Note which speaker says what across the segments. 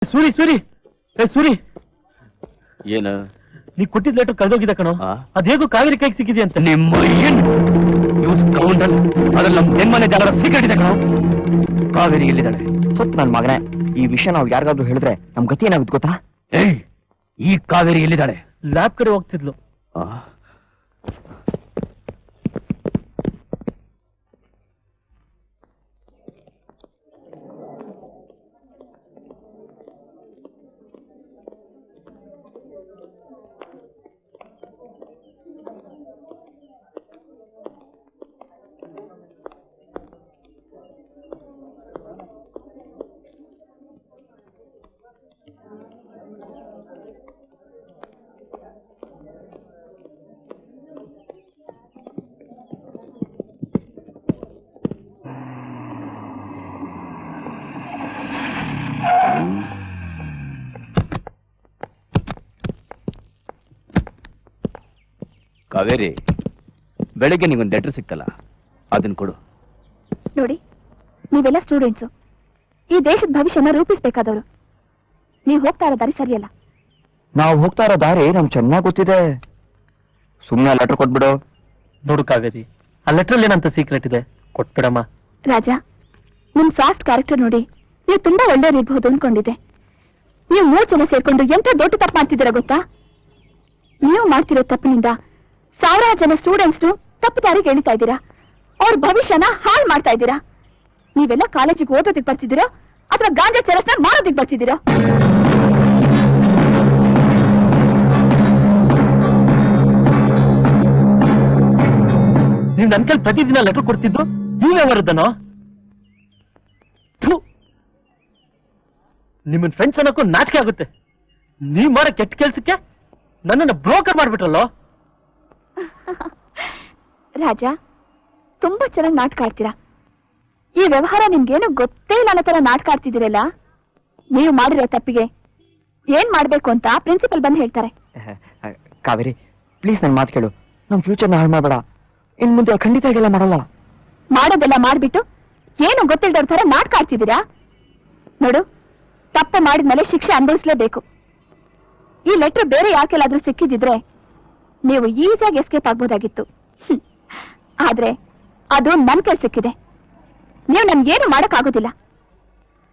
Speaker 1: ಸೂರಿ ಸೂರಿ ಸೂರಿ,
Speaker 2: ಏನು
Speaker 1: ನೀ ಕೊಟ್ಟಿದ್ ಲೆಟರ್ ಕಳ್ದೋಗಿದೆ ಕಣೋ. ಅದೇಗೋ ಕಾವೇರಿ ಕೈಗೆ ಸಿಕ್ಕಿದೆ ಅಂತ.
Speaker 2: ನಿಮ್ಮ ಅದ್ರಲ್ಲಿ ನಮ್ ಜನ್ಮನೆ ಜಾಗರ ಸೀಕ್ರೆಟ್ ಇದೆ ಕಣೋ. ಕಾವೇರಿ ಎಲ್ಲಿದ್ದಾಳೆ?
Speaker 3: ಹೊತ್ತು ನನ್ ಮಗನೇ, ಈ ವಿಷಯ ನಾವು ಯಾರಿಗಾದ್ರೂ ಹೇಳಿದ್ರೆ ನಮ್ ಗತಿ ಏನಾಗುತ್ತೆ ಗೊತ್ತಾ?
Speaker 2: ಏಯ್, ಈ ಕಾವೇರಿ ಎಲ್ಲಿದ್ದಾಳೆ?
Speaker 1: ಲ್ಯಾಬ್ ಕಡೆ ಹೋಗ್ತಿದ್ಲು.
Speaker 2: ಕಾವೇರಿ, ಬೆಳಗ್ಗೆ ನಿಗೊಂದು ಲೆಟರ್ ಸಿಕ್ತಲ್ಲ, ಅದನ್ನ ಕೊಡು.
Speaker 4: ನೋಡಿ, ನೀವೆಲ್ಲ ಸ್ಟೂಡೆಂಟ್ಸು, ಈ ದೇಶದ ಭವಿಷ್ಯನ ರೂಪಿಸ್ಬೇಕಾದವರು. ನೀವು ಹೋಗ್ತಾ ಇರೋ ದಾರಿ ಸರಿಯಲ್ಲ.
Speaker 3: ನಾವು ಹೋಗ್ತಾ ಇರೋ ದಾರಿ ನಮ್ಗೆ ಚೆನ್ನಾಗಿ ಗೊತ್ತಿದೆ. ಸುಮ್ಮನೆ ಲೆಟರ್ ಕೊಟ್ಬಿಡು.
Speaker 1: ನೋಡು ಕಾವೇರಿ, ಆ ಲೆಟರ್ ಏನಂತ ಸೀಕ್ರೆಟ್ ಇದೆ, ಕೊಟ್ಬಿಡಮ್ಮ.
Speaker 4: ರಾಜ, ನಿಮ್ ಸಾಫ್ಟ್ ಕ್ಯಾರೆಕ್ಟರ್ ನೋಡಿ ನೀವು ತುಂಬಾ ಒಳ್ಳೆಯವ್ರಿರ್ಬಹುದು ಅನ್ಕೊಂಡಿದ್ದೆ. ನೀವು 3 ಜನ ಸೇರ್ಕೊಂಡು ಎಂತ ದೊಡ್ಡ ತಪ್ಪು ಮಾಡ್ತಿದ್ದೀರಾ ಗೊತ್ತಾ? ನೀವು ಮಾಡ್ತಿರೋ ತಪ್ಪಿನಿಂದ ಸಾವಿರಾರು ಜನ ಸ್ಟೂಡೆಂಟ್ಸ್ ತಪ್ಪು ದಾರಿಗೆ ಎಳಿತಾ ಇದ್ದೀರಾ. ಅವ್ರ ಭವಿಷ್ಯನ ಹಾಳು ಮಾಡ್ತಾ ಇದ್ದೀರಾ. ನೀವೆಲ್ಲ ಕಾಲೇಜಿಗೆ ಓದೋದಕ್ಕೆ ಬರ್ತಿದ್ದೀರೋ ಅಥವಾ ಗಾಂಜಾ ಚರಸ್ನ ಮಾಡೋದಕ್ಕೆ ಬರ್ತಿದ್ದೀರೋ?
Speaker 1: ನೀವ್ ನನ್ ಕೈಲಿ ಪ್ರತಿದಿನ ಲೆಟರ್ ಕೊಡ್ತಿದ್ದು ನೀವೇ ಬರುದನೋ? ನಿಮ್ಮನ್ ಫ್ರೆಂಡ್ಸ್ ಅನ್ನೋಕ್ಕೂ ನಾಚಿಕೆ ಆಗುತ್ತೆ. ನೀವ್ ಮಾಡೋ ಕೆಟ್ಟ ಕೆಲ್ಸಕ್ಕೆ ನನ್ನನ್ನು ಬ್ರೋಕರ್ ಮಾಡ್ಬಿಟ್ರಲ್ಲೋ.
Speaker 4: ರಾಜ, ತುಂಬಾ ಚೆನ್ನಾಗಿ ನಾಟಕ ಆಡ್ತೀರಾ. ಈ ವ್ಯವಹಾರ ನಿಮ್ಗೇನು ಗೊತ್ತೇ ಇಲ್ಲ ಅನ್ನೋ ತರ ನಾಟಕ ಆಡ್ತಿದ್ದೀರಲ್ಲ. ನೀವು ಮಾಡಿರೋ ತಪ್ಪಿಗೆ ಏನ್ ಮಾಡ್ಬೇಕು ಅಂತ ಪ್ರಿನ್ಸಿಪಲ್ ಬಂದು ಹೇಳ್ತಾರೆ.
Speaker 3: ಕಾವೇರಿ, ಪ್ಲೀಸ್ ನನ್ ಮಾತು ಕೇಳು. ನಮ್ ಫ್ಯೂಚರ್ನ ಹಾಳು ಮಾಡಬೇಡ. ಇನ್ ಮುಂದೆ ಖಂಡಿತ ಹೀಗೆಲ್ಲ ಮಾಡಲ್ಲ.
Speaker 4: ಮಾಡೋದೆಲ್ಲ ಮಾಡ್ಬಿಟ್ಟು ಏನು ಗೊತ್ತಿಲ್ಲದವ್ರ ತರ ನಾಟಕ ಆಡ್ತಿದ್ದೀರಾ. ನೋಡು, ತಪ್ಪು ಮಾಡಿದ್ಮೇಲೆ ಶಿಕ್ಷೆ ಅನುಭವಿಸ್ಲೇಬೇಕು. ಈ ಲೆಟರ್ ಬೇರೆ ಯಾಕೆಲ್ಲಾದ್ರೂ ಸಿಕ್ಕಿದಿದ್ರೆ ನೀವು ಈಸಿಯಾಗಿ ಎಸ್ಕೇಪ್ ಆಗ್ಬೋದಾಗಿತ್ತು. ಆದ್ರೆ ಅದು ನನ್ ಕೈ ಸಿಕ್ಕಿದೆ. ನೀವು ನನ್ಗೇನು ಮಾಡಕ್ ಆಗೋದಿಲ್ಲ.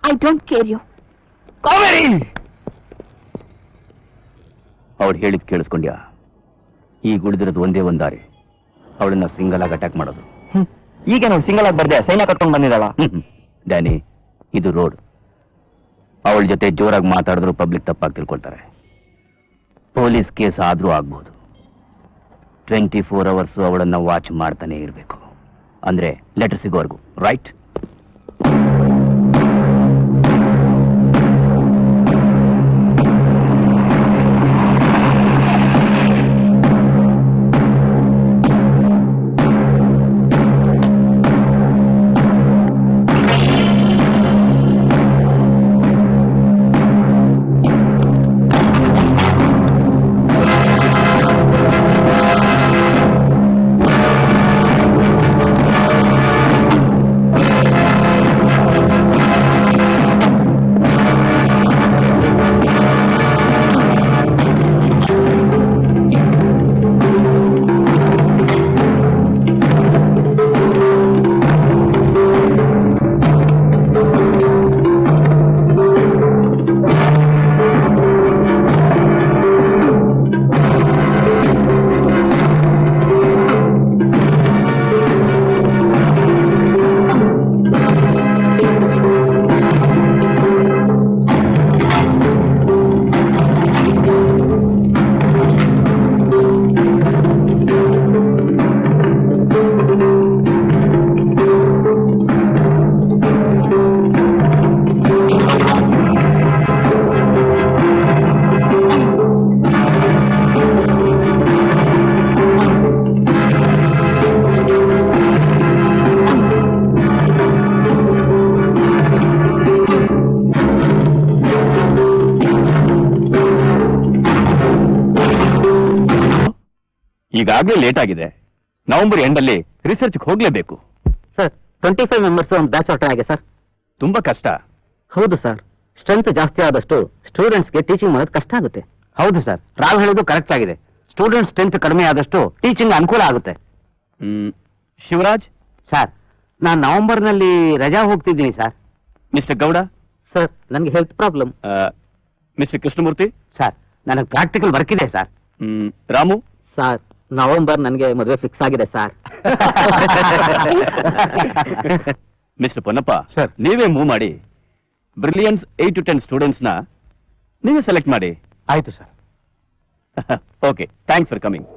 Speaker 4: I don't care you.
Speaker 2: Kaveri, ಅವಳು ಹೇಳಿದ್ ಕೇಳಿಸ್ಕೊಂಡ್ಯಾ? ಈಗ ಉಳಿದಿರೋದು ಒಂದೇ ಒಂದ್ ದಾರಿ, ಅವಳನ್ನ ಸಿಂಗಲ್ ಆಗಿ ಅಟ್ಯಾಕ್ ಮಾಡೋದು.
Speaker 3: ಈಗ ನಾವು ಸಿಂಗಲ್ ಆಗಿ ಬರ್ದೆ ಸೈನ್ಯ ಕಟ್ಕೊಂಡು ಬಂದಿದ್ದಾಳ.
Speaker 2: ಡ್ಯಾನಿ, ಇದು ರೋಡ್. ಅವಳ ಜೊತೆ ಜೋರಾಗಿ ಮಾತಾಡಿದ್ರು ಪಬ್ಲಿಕ್ ತಪ್ಪಾಗಿ ತಿಳ್ಕೊಳ್ತಾರೆ. ಪೊಲೀಸ್ ಕೇಸ್ ಆದ್ರೂ ಆಗ್ಬಹುದು. 24 hours ಅವಳನ್ನ ವಾಚ್ ಮಾಡ್ತಾನೆ ಇರಬೇಕು. ಅಂದ್ರೆ ಲೆಟರ್ ಸಿಗೋವರೆಗೂ, ರೈಟ್? ಈಗಾಗಲೇ ಲೇಟ್ ಆಗಿದೆ. ನವೆಂಬರ್ ಎಂಡ್ ಅಲ್ಲಿ ರಿಸರ್ಚ್ ಹೋಗ್ಲೇಬೇಕು.
Speaker 1: ಸರ್, 25 ಮೆಂಬರ್ಸ್ ಒಂದು ಬ್ಯಾಚ್ ಔಟ್ ಆಗಿದೆ ಸರ್.
Speaker 2: ತುಂಬಾ ಕಷ್ಟ.
Speaker 1: ಹೌದು ಸರ್,
Speaker 2: ಸ್ಟ್ರೆಂತ್ ಜಾಸ್ತಿ ಆದಷ್ಟು ಸ್ಟೂಡೆಂಟ್ಸ್ಗೆ ಟೀಚಿಂಗ್ ಮಾಡೋದು ಕಷ್ಟ ಆಗುತ್ತೆ. ಹೌದು ಸರ್, ರಾವ್ ಹೇಳೋದು ಕರೆಕ್ಟ್ ಆಗಿದೆ. ಸ್ಟೂಡೆಂಟ್ ಸ್ಟ್ರೆಂತ್ ಕಡಿಮೆ ಆದಷ್ಟು ಟೀಚಿಂಗ್ ಅನುಕೂಲ ಆಗುತ್ತೆ. ಶಿವರಾಜ್ ಸರ್, ನಾನು ನವೆಂಬರ್ನಲ್ಲಿ ರಜಾ ಹೋಗ್ತಿದ್ದೀನಿ ಸರ್. ಮಿಸ್ಟರ್ ಗೌಡ ಸರ್, ನನಗೆ health problem. Mister Krishnamurthy sir, ನನಗೆ ಪ್ರಾಕ್ಟಿಕಲ್ ವರ್ಕ್ ಇದೆ ಸರ್. ರಾಮು ಸರ್, ನವೆಂಬರ್ ನನಗೆ ಮದುವೆ ಫಿಕ್ಸ್ ಆಗಿದೆ ಸರ್. ಮಿಸ್ಟರ್ ಪೊನ್ನಪ್ಪ ಸರ್, ನೀವೇ ಮೂವ್ ಮಾಡಿ. ಬ್ರಿಲಿಯನ್ಸ್ 8 to 10 ಸ್ಟೂಡೆಂಟ್ಸ್ನ ನೀವೇ ಸೆಲೆಕ್ಟ್ ಮಾಡಿ. ಆಯ್ತು sir. Okay, thanks for coming.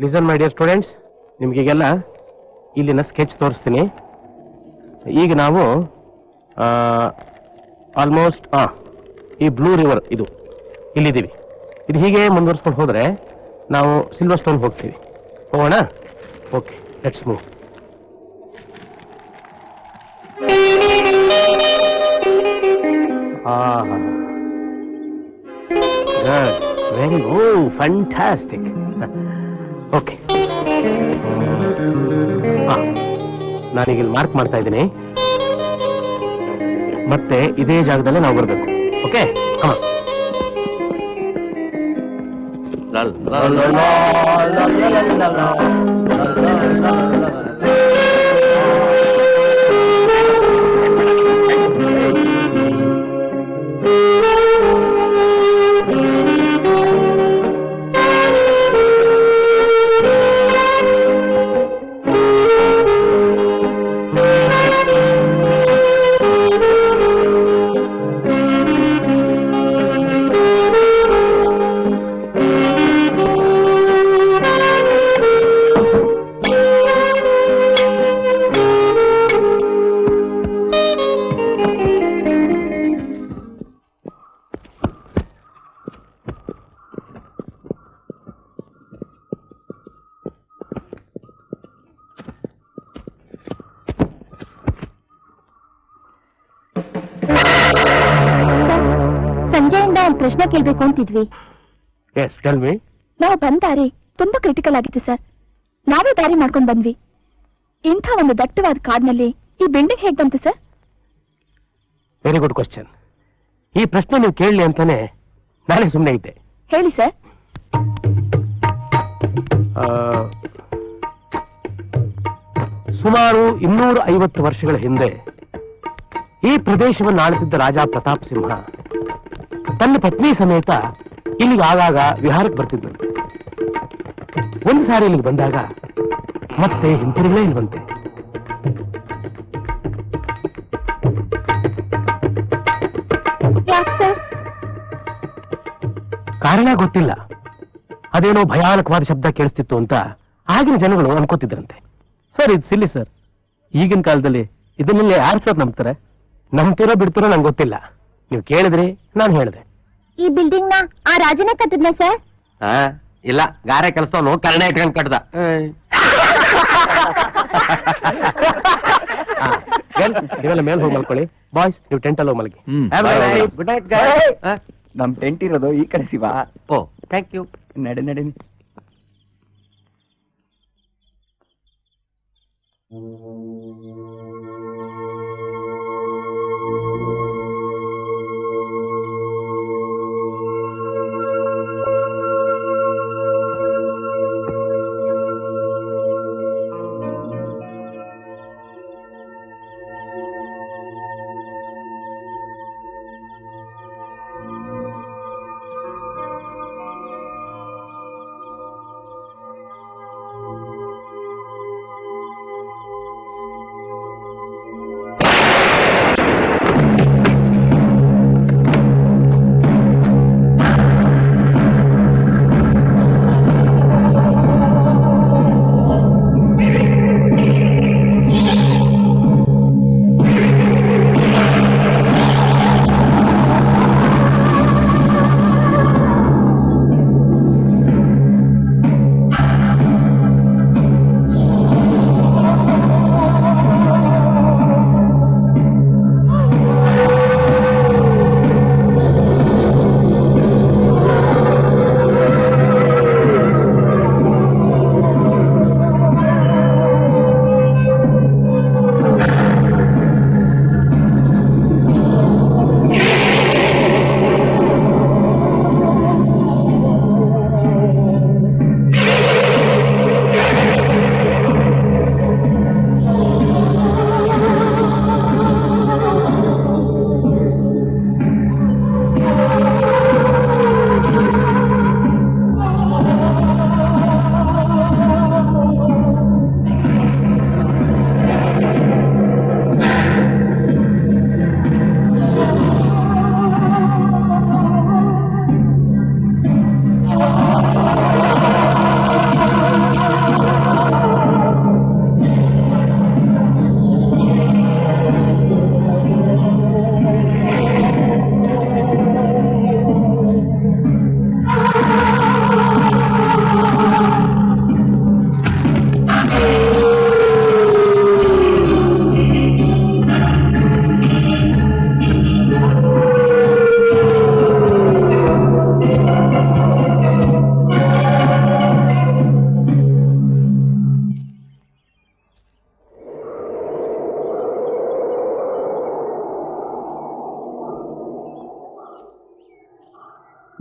Speaker 1: Listen my dear students, ನಿಮಗೀಗೆಲ್ಲ ಇಲ್ಲಿನ ಸ್ಕೆಚ್ ತೋರಿಸ್ತೀನಿ. ಈಗ ನಾವು ಆಲ್ಮೋಸ್ಟ್ ಈ ಬ್ಲೂ ರಿವರ್ ಇದು ಇಲ್ಲಿದ್ದೀವಿ. ಇದು ಹೀಗೆ ಮುಂದುವರ್ಸ್ಕೊಂಡು ಹೋದರೆ ನಾವು ಸಿಲ್ವರ್ ಸ್ಟೋನ್ ಹೋಗ್ತೀವಿ. ಹೋಗೋಣ? Okay, let's move. Very fantastic. Okay, ನಾನೀಗ ಇಲ್ಲಿ ಮಾರ್ಕ್ ಮಾಡ್ತಾ ಇದ್ದೀನಿ. ಮತ್ತೆ ಇದೇ ಜಾಗದಲ್ಲೇ ನಾವು ಬರಬೇಕು. ಓಕೆ,
Speaker 4: ಸಂಜೆಯಿಂದ ಒಂದು ಪ್ರಶ್ನೆ ಕೇಳ್ಬೇಕು ಅಂತಿದ್ವಿ.
Speaker 1: S, tell me.
Speaker 4: ನಾವು ಬಂದ ದಾರಿ ತುಂಬಾ ಕ್ರಿಟಿಕಲ್ ಆಗಿತ್ತು ಸರ್. ನಾವೇ ದಾರಿ ಮಾಡ್ಕೊಂಡು ಬಂದ್ವಿ. ಇಂಥ ಒಂದು ದಟ್ಟವಾದ ಕಾಡಿನಲ್ಲಿ ಈ ಬಿಲ್ಡಿಂಗ್ ಹೇಗ್ ಬಂತು ಸರ್?
Speaker 1: Very good question. ಈ ಪ್ರಶ್ನೆ ನೀವು ಕೇಳಲಿ ಅಂತಾನೆ ನಾನೇ ಸುಮ್ಮನೆ ಇದ್ದೆ.
Speaker 4: ಹೇಳಿ ಸರ್.
Speaker 1: ಸುಮಾರು 250 ವರ್ಷಗಳ ಹಿಂದೆ ಈ ಪ್ರದೇಶವನ್ನು ಆಳುತ್ತಿದ್ದ ರಾಜ ಪ್ರತಾಪ್ ಸಿಂಹ ತನ್ನ ಪತ್ನಿ ಸಮೇತ ಇಲ್ಲಿಗೆ ಆಗಾಗ ವಿಹಾರಕ್ಕೆ ಬರ್ತಿದ್ದರು. ಒಂದು ಸಾರಿ ಇಲ್ಲಿಗೆ ಬಂದಾಗ ಮತ್ತೆ ಹಿಂತಿರುಗಲೇ ಇಲ್ವಂತೆ. ಕಾರಣ ಗೊತ್ತಿಲ್ಲ. ಅದೇನೋ ಭಯಾನಕವಾದ ಶಬ್ದ ಕೇಳಿಸ್ತಿತ್ತು ಅಂತ ಆಗಿನ ಜನಗಳು ಅನ್ಕೋತಿದ್ರಂತೆ. ಸರ್, ಇದು ಸಿಲ್ಲಿ ಸರ್. ಈಗಿನ ಕಾಲದಲ್ಲಿ ಇದನ್ನೆಲ್ಲ ಯಾರು ಸರ್ ನಂಬ್ತಾರೆ? ನಂಬ್ತಿರೋ ಬಿಡ್ತಿರೋ ನಂಗೆ ಗೊತ್ತಿಲ್ಲ. ನೀವು ಕೇಳಿದ್ರಿ, ನಾನು ಹೇಳಿದೆ.
Speaker 4: ಈ ಬಿಲ್ಡಿಂಗ್ ನ ಆ ರಾಜನೇ ಕಟ್ಟಿದ್ನ ಸರ್?
Speaker 2: ಇಲ್ಲ, ಗಾರೆ ಕೆಲಸದವನು ಕರ್ಣ ಇಟ್ಕೊಂಡು ಕಟ್ದ.
Speaker 1: ನೀವೆಲ್ಲ ಮೇಲೆ ಹೋಗಿ ಮಲ್ಕೊಳ್ಳಿ. ಬಾಯ್ಸ್, ನೀವು ಟೆಂಟಲ್ಲಿ ಹೋಗಿ ಮಲಗಿ.
Speaker 3: Good night. ನಮ್ ಟೆಂಟ್ ಇರೋದು ಈ ಕಡೆ ಶಿವ.
Speaker 2: ಓ, ಥ್ಯಾಂಕ್ ಯು.
Speaker 3: ನಡೆ ನಡೆ.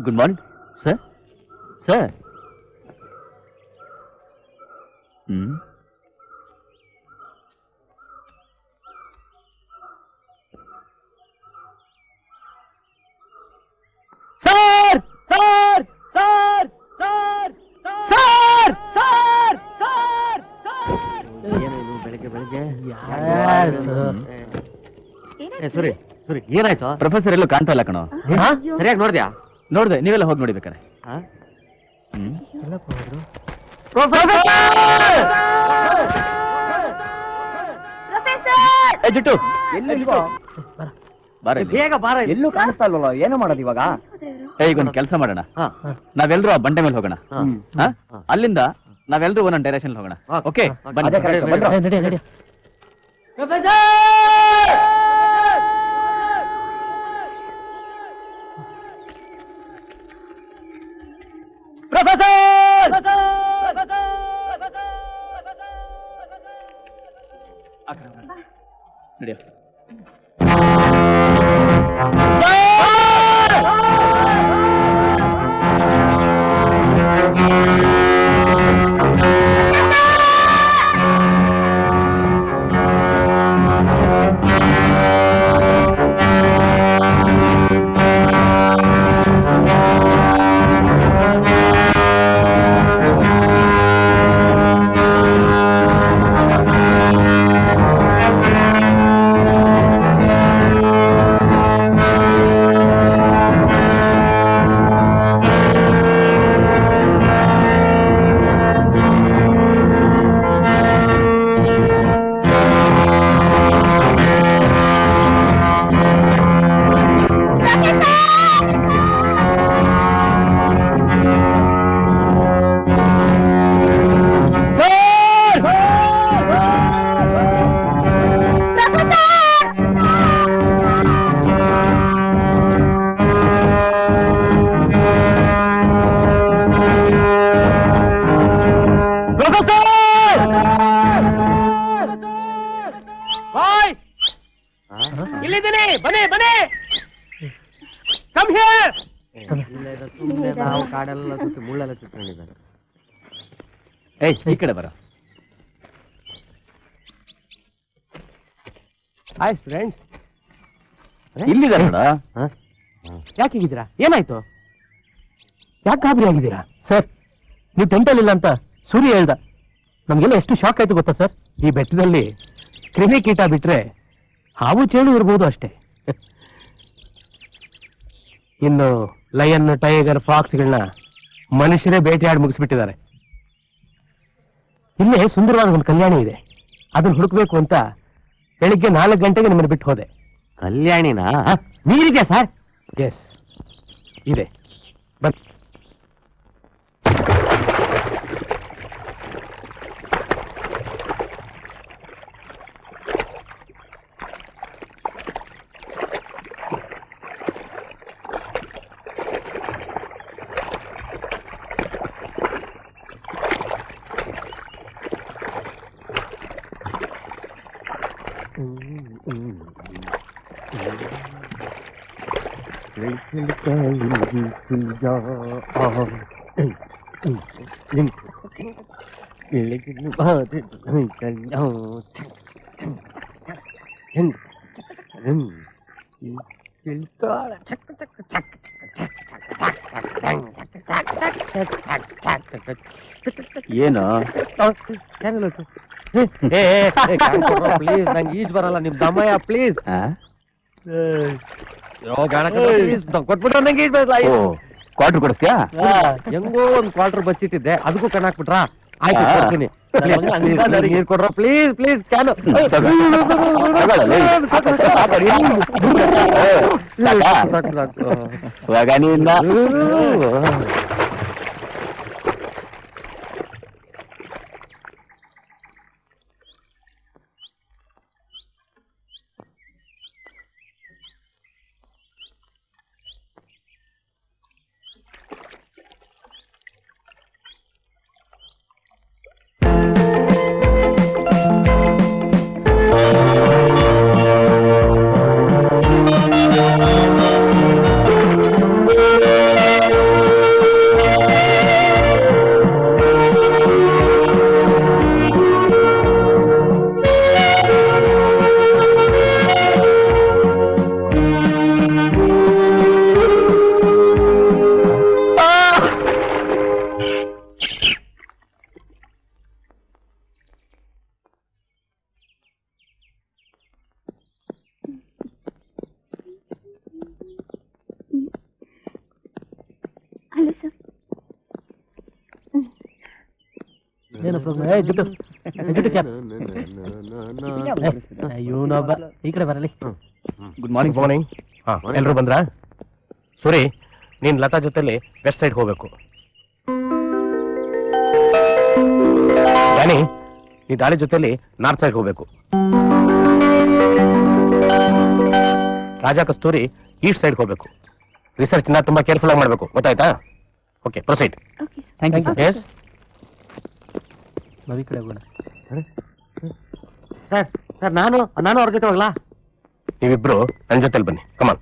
Speaker 2: Good morning sir. Sir. Sir sir sir sir sir sir sir
Speaker 5: ಏನೇನು ಬೆಳಗ್ಗೆ ಬೆಳಗ್ಗೆ
Speaker 4: ಏನಾಯ್ತು?
Speaker 5: ಸುರಿ ಸುರಿ ಏನಾಯ್ತು?
Speaker 2: ಪ್ರೊಫೆಸರ್ ಎಲ್ಲೂ ಕಾಣ್ತಾ ಇಲ್ಲ ಕಣೋ.
Speaker 5: ಸರಿಯಾಗಿ ನೋಡ್ದ್ಯಾ?
Speaker 2: ನೋಡ್ದೆ, ನೀವೆಲ್ಲ ಹೋಗಿ ನೋಡಿಬೇಕಾರೆ.
Speaker 4: ಪ್ರೊಫೆಸರ್!
Speaker 2: ಜುಟ್ಟು ಬಾರ ಇಲ್ಲಿ.
Speaker 5: ಬೇಗ ಬಾರ.
Speaker 3: ಎಲ್ಲೂ ಕಾಣಿಸ್ತಾ ಇಲ್ವಲ್ಲ, ಏನು ಮಾಡೋದು ಇವಾಗ?
Speaker 2: ಈಗೊಂದು ಕೆಲಸ ಮಾಡೋಣ.
Speaker 5: ಹಾ.
Speaker 2: ನಾವೆಲ್ಲರೂ ಆ ಬಂಡೆ ಮೇಲೆ ಹೋಗೋಣ.
Speaker 5: ಹಾ.
Speaker 2: ಹಾ? ಅಲ್ಲಿಂದ ನಾವೆಲ್ಲರೂ ಒಂದೊಂದು ಡೈರೆಕ್ಷನ್ ಹೋಗೋಣ.
Speaker 5: ಹಾ.
Speaker 2: ಓಕೆ ಬನ್ನಿ.
Speaker 3: ಅದೇ correct. ಬಂದ್ರು.
Speaker 5: ನಡಿ ನಡಿ.
Speaker 2: ಆ ಕಡೆ ಹೋಗೋಣ. ನಡೆಯೋ.
Speaker 1: ಇಲ್ಲಿದ್ದೀನಿ, ಬನ್ನಿ ಬನ್ನಿ. Come here.
Speaker 5: ಸುಮ್ಮನೆ ನಾವು ಕಾಡೆಲ್ಲ ಸುತ್ತಿ ಮುಳ್ಳೆಲ್ಲ ಸುತ್ತಿದ್ದಾರೆ.
Speaker 2: ಏಯ್ ಈ ಕಡೆ ಬರ.
Speaker 1: Hi friends.
Speaker 2: ಇಲ್ಲಿದ್ದಾರೆ ನೋಡ.
Speaker 1: ಯಾಕೆ ಹೀಗಿದ್ದೀರಾ? ಏನಾಯ್ತು? ಯಾಕೆ ಗಾಬರಿ ಆಗಿದ್ದೀರಾ? ಸರ್, ನೀವು ಟೆಂಟಲ್ಲಿ ಇಲ್ಲ ಅಂತ ಸೂರ್ಯ ಹೇಳ್ದ. ನಮ್ಗೆಲ್ಲ ಎಷ್ಟು ಶಾಕ್ ಆಯ್ತು ಗೊತ್ತಾ ಸರ್? ಈ ಬೆಟ್ಟದಲ್ಲಿ ಕ್ರಿಮಿಕೀಟ ಬಿಟ್ರೆ ಹಾವು ಚೇಳು ಇರ್ಬೋದು ಅಷ್ಟೇ. ಇನ್ನು ಲಯನ್, ಟೈಗರ್, ಫಾಕ್ಸ್ಗಳನ್ನ ಮನುಷ್ಯರೇ ಬೇಟೆಯಾಡಿ ಮುಗಿಸ್ಬಿಟ್ಟಿದ್ದಾರೆ. ಇಲ್ಲೇ ಸುಂದರವಾದ ಒಂದು ಕಲ್ಯಾಣಿ ಇದೆ. ಅದನ್ನ ಹುಡುಕ್ಬೇಕು ಅಂತ ಬೆಳಿಗ್ಗೆ 4 ಗಂಟೆಗೆ ನಿಮ್ಮನ್ನು ಬಿಟ್ಟು ಹೋದೆ.
Speaker 5: ಕಲ್ಯಾಣಿನಾ?
Speaker 1: ನೀರಿದೆಯಾ ಸರ್? ಎಸ್ ಇದೆ. ಬನ್ನಿ.
Speaker 2: ಏನು?
Speaker 5: ಪ್ಲೀಸ್, ನಂಗೆ ಈಜ್ ಬರಲ್ಲ. ನಿಮ್ ದಮ್ಮಯ್ಯ ಪ್ಲೀಸ್. ಪ್ಲೀಸ್ ಕೊಟ್ಬಿಟ್ರೆ ನಂಗೆ ಈಜ್ ಬರಲ್ಲ.
Speaker 2: ಕ್ವಾರ್ಟರ್ ಕೊಡಿಸ್ತೀಯಾ?
Speaker 5: ಹೆಂಗೋ ಒಂದ್ ಕ್ವಾರ್ಟರ್ ಬಚ್ಚಿಟ್ಟಿದ್ದೆ, ಅದಕ್ಕೂ ಕಣ್ ಹಾಕ್ಬಿಟ್ರಾ? ಆಯ್ತು ಕೊಡ್ತೀನಿ. ನೀರ್ ಕೊಡ್ರ ಪ್ಲೀಸ್ ಪ್ಲೀಸ್. ಕ್ಯಾನು
Speaker 2: ಇವಾಗ
Speaker 1: ಏನು problem? ಏ, ಜುಟ್ಟು. ಜುಟ್ಟು ಕ್ಯಾಪ್. ಇವನೊಬ್ಬ ಈ ಕಡೆ ಬರಲಿ.
Speaker 2: Good morning.
Speaker 1: ಮಾರ್ನಿಂಗ್. ಹಾ, ಎಲ್ರು ಬಂದ್ರಾ? ಸೂರಿ, ನೀನ್ ಲತಾ ಜೊತೆಲಿ ವೆಸ್ಟ್ ಸೈಡ್ ಹೋಗ್ಬೇಕು. ಡ್ಯಾನಿ, ನೀ ದಾಳಿ ಜೊತೆಲಿ ನಾರ್ತ್ ಸೈಡ್ ಹೋಗ್ಬೇಕು. ರಾಜಾ ಕಸ್ತೂರಿ ಈಸ್ಟ್ ಸೈಡ್ ಹೋಗ್ಬೇಕು. ರಿಸರ್ಚ್ ನ ತುಂಬಾ ಕೇರ್ಫುಲ್ ಆಗಿ ಮಾಡ್ಬೇಕು, ಗೊತ್ತಾಯ್ತಾ? Okay, proceed.
Speaker 2: Thank you sir.
Speaker 1: Yes, ನದಿ ಕಡೆ ಹೋಗೋಣ.
Speaker 5: ಸರ್ ಸರ್ ನಾನು ಅವ್ರ ಜೊತೆ ಹೋಗ್ಲಾ?
Speaker 1: ನೀವಿಬ್ರು ನನ್ನ ಜೊತೆಲಿ ಬನ್ನಿ, ಕಮಾನ್.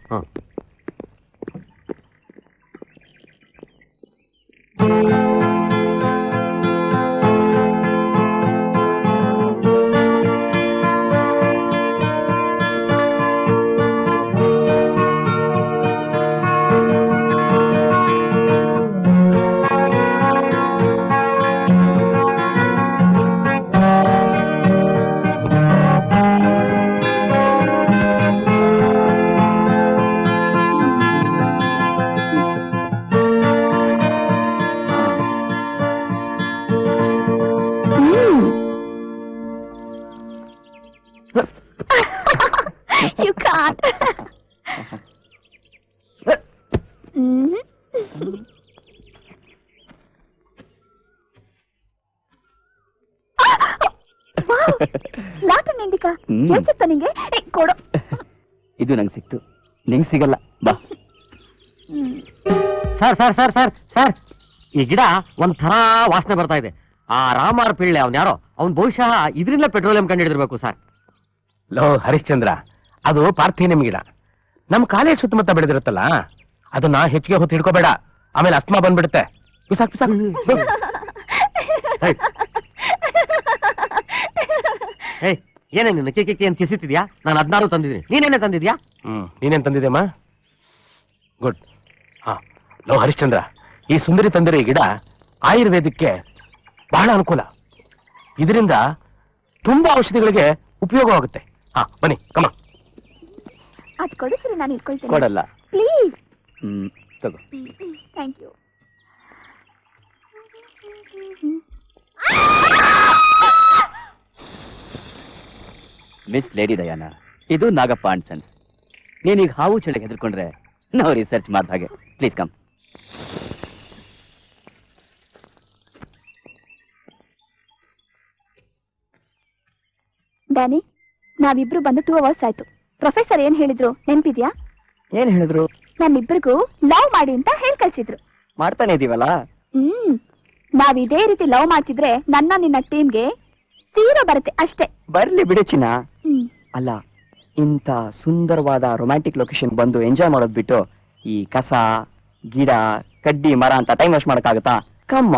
Speaker 4: You can't. ಲಾಟನ್ ಇಂಡಿಕಾ ಏನ್ ಸಿಕ್ತ ನಿಂಗೆ? ಕೊಡು.
Speaker 2: ಇದು ನಂಗೆ ಸಿಕ್ತು, ನಿಂಗೆ ಸಿಗಲ್ಲ. ಬಾ.
Speaker 5: Sir sir sir sir sir ಈ ಗಿಡ ಒಂಥರ ವಾಸನೆ ಬರ್ತಾ ಇದೆ. ಆ ರಾಮಾರ್ ಪಿಳ್ಳೆ ಅವ್ನ್ ಯಾರೋ, ಅವ್ನ್ ಬಹುಶಃ ಇದರಿಂದ ಪೆಟ್ರೋಲಿಯಂ ಕಂಡು ಹಿಡಿದಿರ್ಬೇಕು ಸರ್.
Speaker 1: ಲೋ ಹರಿಶ್ಚಂದ್ರ, ಅದು ಪಾರ್ಥೇನಿಯಂ ಗಿಡ. ನಮ್ ಕಾಲೇಜ್ ಸುತ್ತಮುತ್ತ ಬೆಳೆದಿರುತ್ತಲ್ಲ, ಅದನ್ನ ಹೆಚ್ಚಿಗೆ ಹೊತ್ತು ಹಿಡ್ಕೋಬೇಡ, ಆಮೇಲೆ ಅಸ್ತಮಾ ಬಂದ್ಬಿಡುತ್ತೆ. ಬಿಸಾಕ್ ಬಿಸಾಕ್.
Speaker 5: ಏಯ್, ಏನೇ ನಿನ್ನ ಕೆ ಅಂತ ಕಿಸಿತಿದ್ಯಾ? ನಾನು 16 ತಂದಿದ್ದೀನಿ, ನೀನೇನೇ ತಂದಿದ್ಯಾ?
Speaker 1: ನೀನೇನ್ ತಂದಿದ್ಯಮ್ಮ? ಗುಡ್. ಹಾ, ಲೋ ಹರಿಶ್ಚಂದ್ರ, ಈ ಸುಂದರಿ ತಂದಿರೋ ಈ ಗಿಡ ಆಯುರ್ವೇದಕ್ಕೆ ಬಹಳ ಅನುಕೂಲ. ಇದರಿಂದ ತುಂಬಾ ಔಷಧಿಗಳಿಗೆ ಉಪಯೋಗವಾಗುತ್ತೆ. ಹಾ, ಬನ್ನಿ, ಕಮ.
Speaker 4: ಅದ್ ಕೊಡು ಸರಿ, ನಾನು ಇಟ್ಕೊಳ್ತೇನೆ.
Speaker 2: ಕೊಡಲ್ಲ.
Speaker 4: ಪ್ಲೀಸ್.
Speaker 2: ತಗೋ.
Speaker 4: Thank you.
Speaker 2: Miss lady Diana, ಇದು ನಾಗಪ್ಪ ಅಂಡ್ ಸನ್ಸ್. ನೀನೀಗ ಹಾವು ಚಳಿಗೆ ಹೆದರ್ಕೊಂಡ್ರೆ ನಾವು ರಿಸರ್ಚ್ ಮಾಡಿದ ಹಾಗೆ. Please come.
Speaker 4: ಡ್ಯಾನಿ, ನಾವಿಬ್ರು ಬಂದು 2 ಅವರ್ಸ್ ಆಯ್ತು. ಪ್ರೊಫೆಸರ್ ಏನ್ ಹೇಳಿದ್ರು ನೆನ್ಪಿದ್ಯಾ?
Speaker 3: ಏನ್ ಹೇಳಿದ್ರು?
Speaker 4: ನಮ್ಮಿಬ್ರಿಗೂ ಲವ್ ಮಾಡಿ ಅಂತ ಹೇಳ್ ಕಳ್ಸಿದ್ರು.
Speaker 3: ಮಾಡ್ತಾನೆ ಇದೀವಲ್ಲ.
Speaker 4: ನಾವ್ ಇದೇ ರೀತಿ ಲವ್ ಮಾಡ್ತಿದ್ರೆ ನನ್ನ ನಿನ್ನ ಟೀಮ್ಗೆ 0 ಬರುತ್ತೆ ಅಷ್ಟೇ.
Speaker 3: ಬರ್ಲಿ ಬಿಡು ಚಿನ್ನ.
Speaker 4: ಹ್ಮ್.
Speaker 3: ಅಲ್ಲ, ಇಂಥ ಸುಂದರವಾದ ರೊಮ್ಯಾಂಟಿಕ್ ಲೊಕೇಶನ್ ಬಂದು ಎಂಜಾಯ್ ಮಾಡೋದ್ ಬಿಟ್ಟು ಈ ಕಸ, ಗಿಡ, ಕಡ್ಡಿ, ಮರ ಅಂತ ಟೈಮ್ ವೇಸ್ಟ್ ಮಾಡಕ್ಕಾಗತ್ತಾ? ಕಮ್ಮ.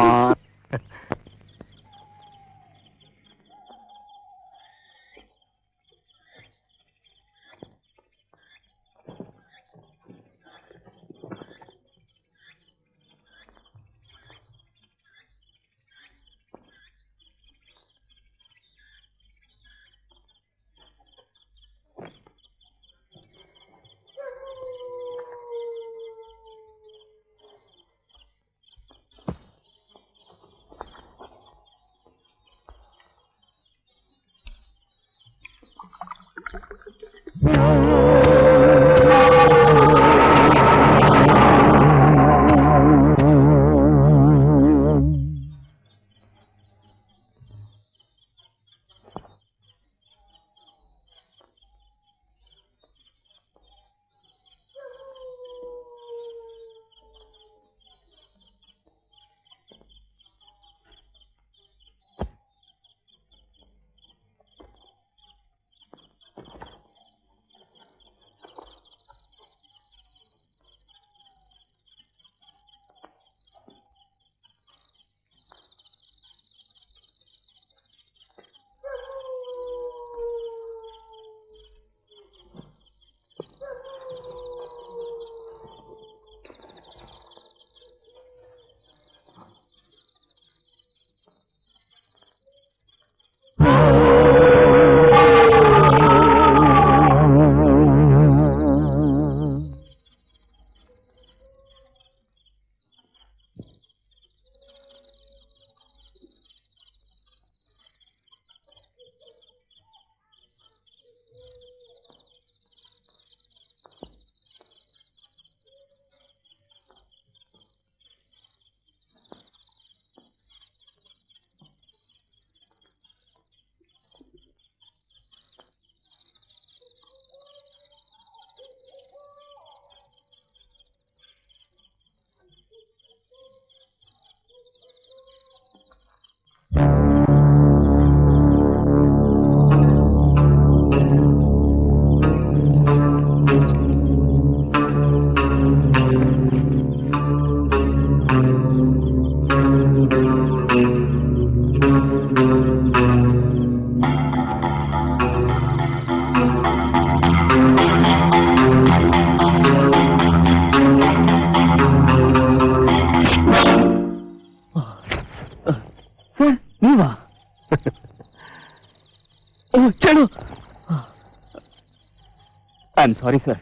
Speaker 3: ಸಾರಿ ಸರ್,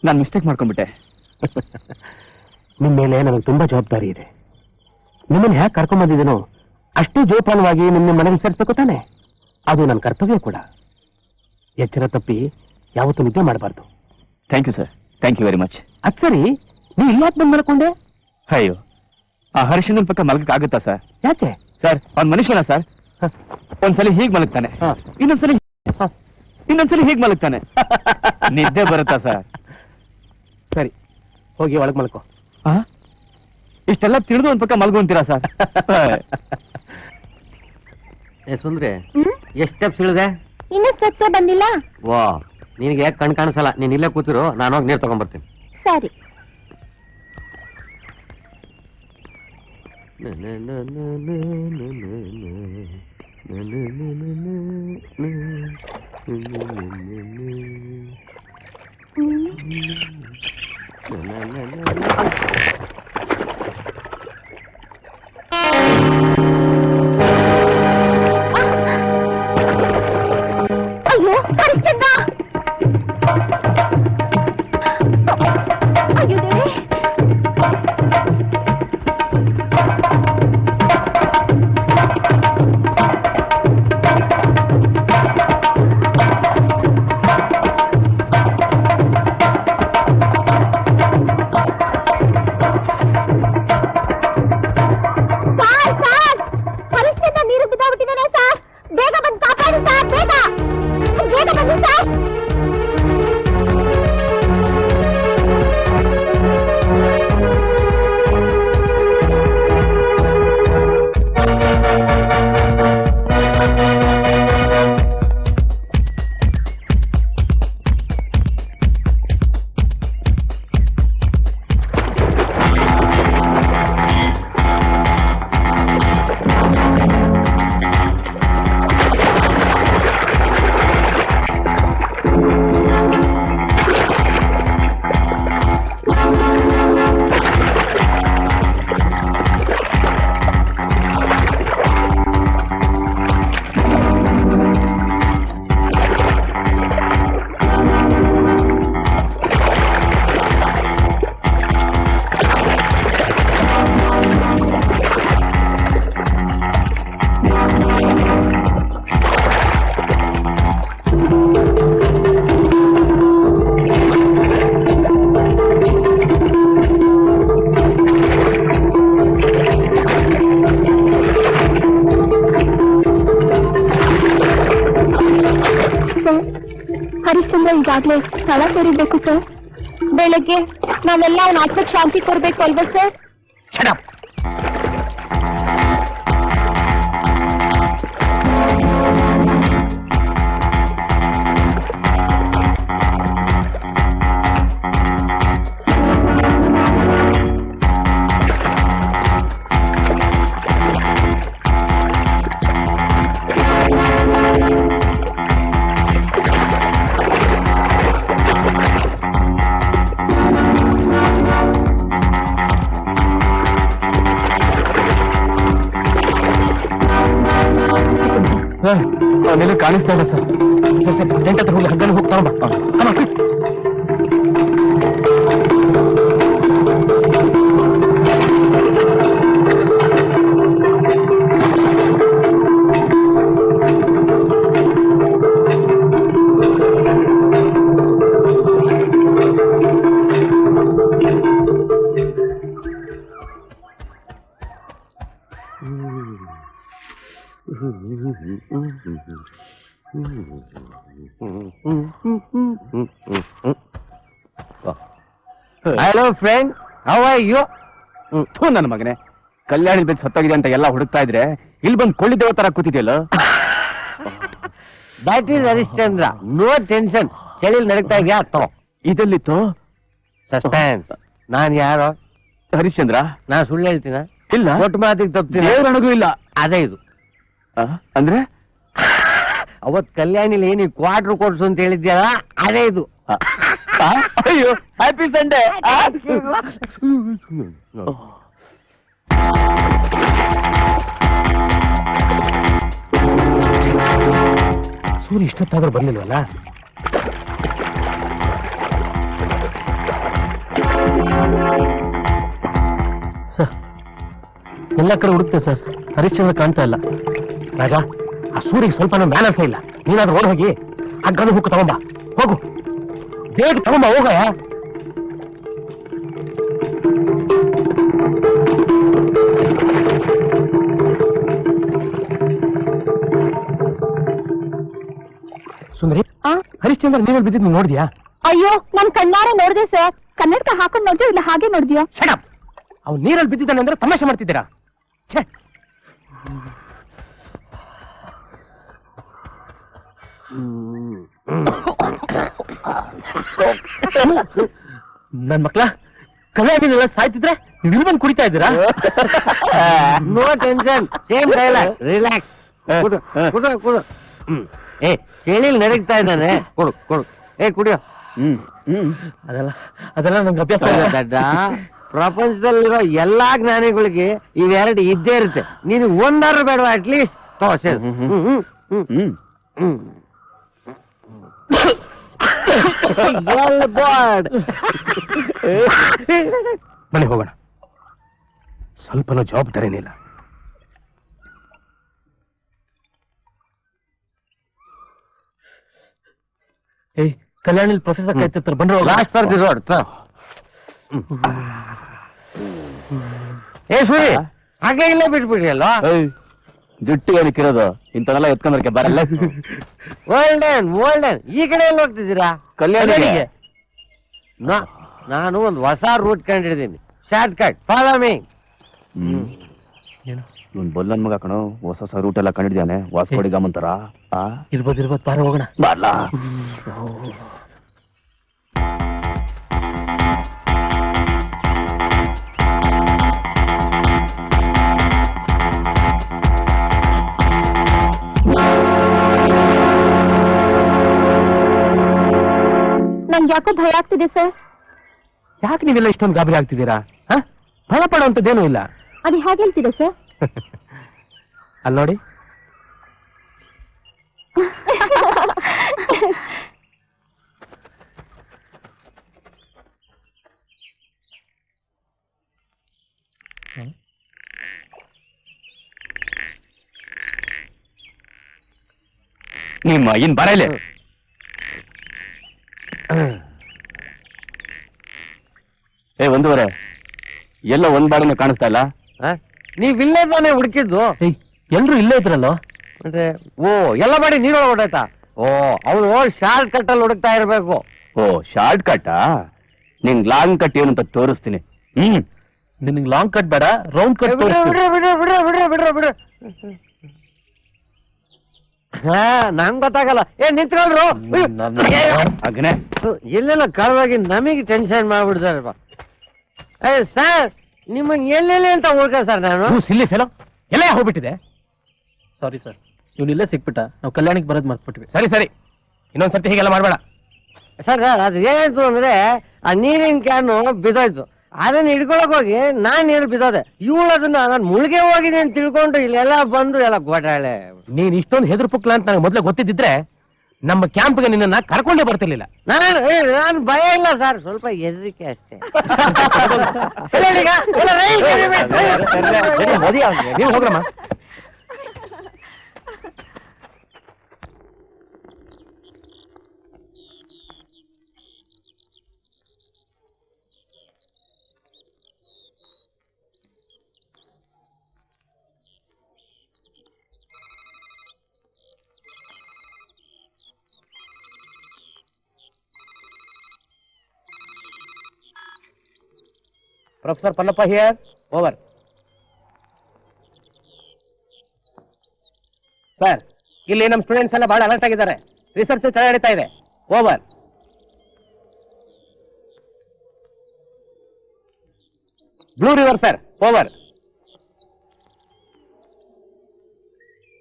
Speaker 3: ನಾನು ಮಿಸ್ಟೇಕ್ ಮಾಡ್ಕೊಂಡ್ಬಿಟ್ಟೆ.
Speaker 1: ನಿಮ್ಮ ಮೇಲೆ ನನಗೆ ತುಂಬಾ ಜವಾಬ್ದಾರಿ ಇದೆ. ನಿಮ್ಮನ್ನು ಹ್ಯಾಕ್ ಕರ್ಕೊಂಡ್ ಬಂದಿದ್ದೀನೋ ಅಷ್ಟೇ ಜೋಪಾನವಾಗಿ ನಿಮ್ಮ ಮನೆ ವಿಚಾರಿಸ್ಬೇಕು ತಾನೆ. ಅದು ನನ್ನ ಕರ್ತವ್ಯ ಕೂಡ. ಎಚ್ಚರ ತಪ್ಪಿ ಯಾವತ್ತೂ ನಿದ್ದೆ ಮಾಡಬಾರ್ದು.
Speaker 3: Thank you sir, thank you very much.
Speaker 1: ಅದ್ ಸರಿ, ನೀ ಇಲ್ಲಾಕ್ ಬಂದ್ ಮಲ್ಕೊಂಡೆ?
Speaker 3: ಅಯ್ಯೋ, ಆ ಹರ್ಷನ್ ಪಕ್ಕ ಮಲಗಕ್ಕಾಗುತ್ತಾ ಸರ್?
Speaker 1: ಯಾಕೆ
Speaker 3: ಸರ್, ಅವ್ನ್ ಮನುಷ್ಯನ ಸರ್? ಒಂದ್ಸಲಿ ಹೀಗ್ ಮಲಗ್ತಾನೆ,
Speaker 1: ಹಾ.
Speaker 3: ಇನ್ನೊಂದ್ಸಲಿ ಹೀಗ್ ಮಲಗ್ತಾನೆ. ನಿದ್ದೆ ಬರುತ್ತಾ ಸರ್?
Speaker 1: ಸರಿ, ಹೋಗಿ ಒಳಗ್ ಮಲ್ಕೋ.
Speaker 3: ಇಷ್ಟೆಲ್ಲ ತಿಳಿದು ಒಂದ್ ಪಕ್ಕ ಮಲ್ಕೊಂತೀರಾ ಸರ್?
Speaker 5: ಏ ಸುಂದ್ರಿ, ಎಷ್ಟ್ ಸ್ಟೆಪ್ಸ್ ಇಳಿದೆ?
Speaker 4: ಇನ್ನೂ ಸ್ಟೆಪ್ಸೇ ಬಂದಿಲ್ಲ.
Speaker 5: ವಾ, ನಿನಗೆ ಕಣ್ ಕಾಣಿಸಲ್ಲ. ನೀನ್ ಇಲ್ಲೇ ಕೂತಿರು, ನಾನು ಹೋಗಿ ನೀರ್ ತಗೊಂಡ್ಬರ್ತೀನಿ.
Speaker 4: ಸರಿ. ಅಯ್ಯೋ ಹರಿಶ್ಚಂದ್ರ! ಅಯ್ಯೋ ದೇವ್ರೇ! ಹರಿಶ್ಚಂದ್ರ ನೀರು ಬಿದ್ದೋಗ್ಬಿಟ್ಟಿದ್ದಾನೆ ಸರ್. ಬೇಗ ಬಂದು ಕಾಪಾಡಿ ಸರ್, ಬೇಗ ಬೇಗ ಬನ್ನಿ ಸರ್. ಹರಿಶ್ಚಂದ್ರ ಈಗಾಗ್ಲೇ ಸ್ಥಳ ಸೇರಿರ್ಬೇಕು ಸರ್. ಬೆಳಗ್ಗೆ ನಾವೆಲ್ಲ ಅವನ ಆತ್ಮಕ್ಕೆ ಶಾಂತಿ ಕೊಡ್ಬೇಕು ಅಲ್ವಾ ಸರ್?
Speaker 1: ಅವನೆಲ್ಲ ಕಾಣಿಸ್ತಾ ಇಲ್ಲ ಸರ್. ಟೆಂಟ್ ಹತ್ರ ಹೋಗಿ ಹಗ್ಗನ ಹೋಗ್ತಾ
Speaker 3: hello friend, how are you? ನನ್ನ ಮಗನೇ, ಕಲ್ಯಾಣಿ ಬೆದ್ದು ಸತ್ತೋಗಿದೆ ಅಂತ ಎಲ್ಲ ಹುಡುಕ್ತಾ ಇದ್ರೆ ಇಲ್ಲಿ ಬಂದು ಕೊಳ್ಳಿದ್ದೇವ ತರ ಕೂತಿದ್ಯಲ್ಲ.
Speaker 5: That is Harishchandra. No tension. ಚಳಿಲ್ ನಡಕ್ತಾ ಇದೆಯಾ? ತಗೋ.
Speaker 3: ಇದೆಲ್ಲಿತ್ತು?
Speaker 5: ಸಸ್ಪೆನ್ಸ್. ನಾನ್ ಯಾರೋ?
Speaker 3: ಹರಿಶ್ಚಂದ್ರ.
Speaker 5: ನಾ ಸುಳ್ಳು ಹೇಳ್ತೀನ?
Speaker 3: ಇಲ್ಲ.
Speaker 5: ಒಟ್ಟು ಮಾತಿಗೆ ತಪ್ತೀನಿ.
Speaker 3: ದೇವರಣಗೂ ಇಲ್ಲ.
Speaker 5: ಅದೇ ಇದು.
Speaker 3: ಅಂದ್ರೆ
Speaker 5: ಅವತ್ ಕಲ್ಯಾಣಿಲಿ ಏನಿ ಕ್ವಾರ್ಟರ್ ಕೊಡ್ಸು ಅಂತ ಹೇಳಿದ್ಯಲ್ಲ, ಅದೇ ಇದು.
Speaker 3: ಅಯ್ಯೋ, ಹ್ಯಾಪಿ ಸಂಡೇ.
Speaker 1: ಸೂರ್ಯ ಇಷ್ಟೊತ್ತಾದ್ರೂ ಬರ್ಲಿಲ್ವಲ್ಲ? ಸರ್ ಎಲ್ಲ ಕಡೆ ಹುಡುಕ್ತೆ ಸರ್, ಹರಿಶ್ಚಂದ್ರ ಕಾಣ್ತಾ ಇಲ್ಲ. ರಾಜ, ಆ ಸೂರಿಗೆ ಸ್ವಲ್ಪ ಮ್ಯಾನರ್ಸ ಇಲ್ಲ. ನೀನಾದ್ರೂ ಓಡ್ ಹೋಗಿ ಆ ಗಂಡು ಹುಕ್ಕು ತಗೊಂಬ. ಹೋಗು, ಬೇಗ ತಗೊಂಬ, ಹೋಗಯ್ಯ. ಸುಂದರಿ, ಹರಿಶ್ಚಂದ್ರ ನೀರಲ್ಲಿ ಬಿದ್ದಿದ್ದು ನೋಡಿದ್ಯಾ?
Speaker 4: ಅಯ್ಯೋ, ನನ್ ಕಣ್ಣಾರೆ ನೋಡ್ದೆ ಸರ್. ಕನ್ನಡಕ ಹಾಕೊಂಡ್ ನೋಡ್ದ್ಯೋ ಇಲ್ಲ ಹಾಗೆ ನೋಡ್ದ್ಯೋ?
Speaker 1: ಶಟ್ ಅವ್ನು ನೀರಲ್ಲಿ ಬಿದ್ದಿದ್ದಾನೆ ಅಂದ್ರೆ ತಮಾಷೆ ಮಾಡ್ತಿದ್ದೀರಾ? ಛೇ, ನನ್ ಮಕ್ಳ ಕಲ್ಯಾಣಿನೆಲ್ಲ ಸಾಯ್ತಿದ್ರೆ ನೀವು ಬಂದು ಕುಡಿತಾ ಇದ್ದೀರಾ?
Speaker 5: No tension, same dialogue, relax. ಕುಡು ಕುಡು ಕುಡು. ಏ, ಚಳಿಲ್ ನಡಗ್ತಾ ಇದ್ದಾನೆ, ಕೊಡು ಕೊಡು. ಏ, ಕುಡಿಯೋ.
Speaker 1: ಅದೆಲ್ಲ ಅದೆಲ್ಲ ನಂಗೆ ಅಭ್ಯಾಸ ಇಲ್ಲ.
Speaker 5: ದಡ್ಡ, ಪ್ರಪಂಚದಲ್ಲಿರೋ ಎಲ್ಲಾ ಜ್ಞಾನಿಗಳಿಗೆ ಇವೆರಡು ಇದ್ದೇ ಇರುತ್ತೆ. ನೀನು ಒಂದಾರು ಬೇಡವಾ ಅಟ್ಲೀಸ್ಟ್?
Speaker 1: ಬನ್ನಿ ಹೋಗೋಣ, ಸ್ವಲ್ಪನೂ ಜವಾಬ್ದಾರಿನಿಲ್ಲ. ಏಯ್, ಕಲ್ಯಾಣಿ ಪ್ರೊಫೆಸರ್ ಕಾಯ್ತಿರ್ತಾರೆ, ಬಂದ್ರೆ
Speaker 5: ಲಾಸ್ಟ್ ಫಾರ್ ದಿ ರೋಡ್. ಏ ಸೂರಿ, ಹಾಗೆ ಇಲ್ಲೇ ಬಿಟ್ಬಿಡಿ ಅಲ್ವಾ?
Speaker 2: ಜುಟ್ಟಿ ಏನಕ್ಕಿರೋದು? ಇಂಥದೆಲ್ಲ ಎತ್ಕೊಂಡ್ರಕ್ಕೆ ಬರಲ್ಲ.
Speaker 5: ಓಲ್ಡನ್ ಈ ಕಡೆ ಎಲ್ಲ ಹೋಗ್ತಿದ್ದೀರಾ?
Speaker 2: ಕಲ್ಯಾಣಿಗೆ.
Speaker 5: ನಾನು ಒಂದು ಹೊಸ ರೂಟ್ ಕಂಡಿದ್ದೀನಿ, ಶಾರ್ಟ್ ಕಟ್, ಫಾಲೋ ಮೀ.
Speaker 2: ಇವ್ನು ಬೊಲ್ಲನ್ ಮಗ ಕಣೋ, ಹೊಸ ಹೊಸ ರೂಟ್ ಎಲ್ಲ ಕಂಡಿದ್ದಾನೆ. ವಾಸ್ಕೋಡಿ ಗಾಮಂತರ
Speaker 1: ಇರ್ಬೋದು, ಬಾರ ಹೋಗೋಣ.
Speaker 2: ಬರ್ಲಾ?
Speaker 4: ನನ್ಗೆ ಯಾಕೋ ಭಯ ಆಗ್ತಿದೆ ಸರ್.
Speaker 1: ಯಾಕೆ ನೀವೆಲ್ಲ ಇಷ್ಟೊಂದು ಗಾಬರಿ ಆಗ್ತಿದ್ದೀರಾ? ಭಯ ಪಡುವಂಥದ್ದೇನೂ ಇಲ್ಲ.
Speaker 4: ಅದು ಹೇಗೆ ಹೇಳ್ತಿದೆ ಸರ್?
Speaker 1: ಅಲ್ಲಿ ನೋಡಿ,
Speaker 2: ನಿಮ್ಮ ಇನ್ ಬರಲೇ. ಏ, ಒಂದೂವರೆ ಎಲ್ಲ ಒಂದ್ ಬಾಡಿನ ಕಾಣಿಸ್ತಾ ಇಲ್ಲ.
Speaker 5: ನೀವ್ ಇಲ್ಲೇ ತಾನೇ ಹುಡುಕಿದ್ದು?
Speaker 1: ಏಯ್, ಎಲ್ರು ಇಲ್ಲೇ ಇದ್ರಲ್ಲೋ.
Speaker 5: ಅಂದ್ರೆ ಓ, ಎಲ್ಲ ಮಾಡಿ ನೀರೊಳಗೆ ಹೊಡಾಯ್ತಾ? ಓ, ಅವನು ಶಾರ್ಟ್ ಕಟ್ ಅಲ್ಲಿ ಹುಡುಕ್ತಾ ಇರ್ಬೇಕು.
Speaker 2: ಓ, ಶಾರ್ಟ್ ಕಟ್ಟಾ? ನಿಂಗ್ ಲಾಂಗ್ ಕಟ್ ಏನು ಅಂತ ತೋರಿಸ್ತೀನಿ.
Speaker 1: ನಿನಗೆ ಲಾಂಗ್ ಕಟ್ ಬೇಡ, ರೌಂಡ್ ಕಟ್.
Speaker 5: ಹಾ, ನಂಗ್ ಗೊತ್ತಾಗಲ್ಲ. ಏ, ನಿಂತ್ಕೊಳ್ರು.
Speaker 2: ಹಾಗನೆ
Speaker 5: ಎಲ್ಲೆಲ್ಲ ಕಳವಾಗಿ ನಮಗೆ ಟೆನ್ಷನ್ ಮಾಡ್ಬಿಡ್ತಾರಪ್ಪ. ಏ ಸರ್, ನಿಮ್ಮನ್ ಎಲ್ಲೆಲ್ಲಿ ಅಂತ ಹುಡ್ಕ ಸರ್ ನಾನು.
Speaker 1: ಸಿಲ್ಲಿ ಫೆಲೋ, ಎಲ್ಲ ಹೋಗ್ಬಿಟ್ಟಿದೆ. ಸಾರಿ ಸರ್, ಇವ್ನು ಇಲ್ಲೇ ಸಿಕ್ಬಿಟ್ಟ. ನಾವು ಕಲ್ಯಾಣಿಗೆ ಬರೋದು ಮರ್ತ್ಬಿಟ್ವಿ. ಸರಿ ಸರಿ, ಇನ್ನೊಂದ್ಸರ್ತಿ ಹೀಗೆಲ್ಲ ಮಾಡಬೇಡ.
Speaker 5: ಸರ್ ಅದು ಏನಾಯ್ತು ಅಂದ್ರೆ, ಆ ನೀರಿನ ಕ್ಯಾನು ಬಿದ್ದೋಯ್ತು. ಅದನ್ನ ಹಿಡ್ಕೊಳಕ್ ಹೋಗಿ ನಾನ್ ನೀರು ಬಿದ್ದೋದೆ. ಇವಳು ಅದನ್ನ ನಾನು ಮುಳುಗೆ ಹೋಗಿದೆ ಅಂತ ತಿಳ್ಕೊಂಡು ಇಲ್ಲೆಲ್ಲ ಬಂದು ಎಲ್ಲ ಗೋಟಾಳೆ.
Speaker 1: ನೀನ್ ಇಷ್ಟೊಂದು ಹೆದರು ಪುಕ್ಲ ಅಂತ ನನಗೆ ಮೊದಲೇ ಗೊತ್ತಿದ್ದಿದ್ರೆ ನಮ್ಮ ಕ್ಯಾಂಪ್ಗೆ ನಿನ್ನನ್ನ ಕರ್ಕೊಂಡೇ ಬರ್ತಿರ್ಲಿಲ್ಲ.
Speaker 5: ನಾನು ಭಯ ಇಲ್ಲ ಸರ್, ಸ್ವಲ್ಪ ಹೆದರಿಕೆ ಅಷ್ಟೇ.
Speaker 1: ನೀವು ಹೋಗ್ರಮ್ಮ. Professor Pallappa here, over. Sir, ಇಲ್ಲಿ ನಮ್ಮ ಸ್ಟೂಡೆಂಟ್ಸ್ ಎಲ್ಲ ಬಹಳ ಅಲರ್ಟ್ ಆಗಿದ್ದಾರೆ. ರಿಸರ್ಚ್ ಚೆನ್ನಾಗಿ ನಡೀತಾ ಇದೆ. Over. Blue river sir, over.